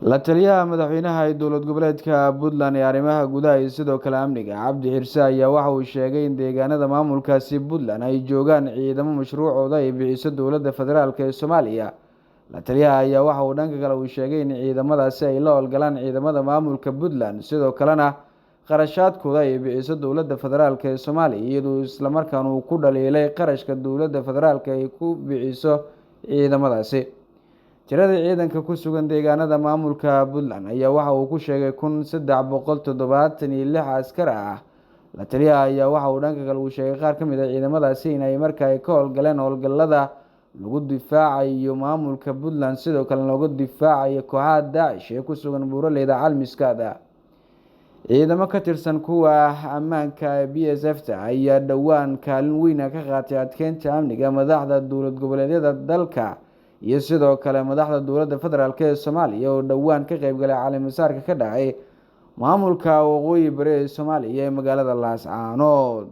La taliyaha madaxweynaha ee dowlad goboleedka Puntland ee arrimaha gudaha iyo sidoo kale amniga Cabdi Xirse ayaa waxa uu sheegay in deegaanada maamulkaasi Puntland ay joogaan ciidamo mashruucooda ay bixiso dowladda federaalk ee Soomaaliya. La taliyaha ayaa waxa uu dhanka kale uu sheegay in ciidamadaasi ay la howlgalaan ciidamada maamulka Puntland sidoo kalena qarashaadkooda ay bixiso dowladda federaalk ee Soomaaliya iyadoo isla markaana uu ku dhaliilay qarashka dowladda federaalk ay ku bixiso ciidamadaasi. Tirada ciidanka ku sugan deegaanada maamulka Puntland ayaa waxa uu ku sheegay 1376 askar ah. La taliyaha ayaa waxa uu dhanka kale uu sheegay qaar ka mid ah ciidamadaasi in ay markaa ka howlgaleen howlgallada lagu difaacayo maamulka Puntland sidoo kale lagu difaacayo kooxaha Daacish ee ku sugan buuraleyda Calmiskaada. Ciidamo ka tirsan kuwa ammaanka BSF-ta ayaa dhowaan kaalin weyn ka qaatay adkeynta amniga madaxda dowlad goboleedyada dalka iyo sidoo kale madaxda dowladda federaalk ee Soomaaliya oo dhowaan ka qayb galay caleemo-saarka ka dhacay maamulka waqooyi bari ee Soomaaliya ee magaalada Laascaanood.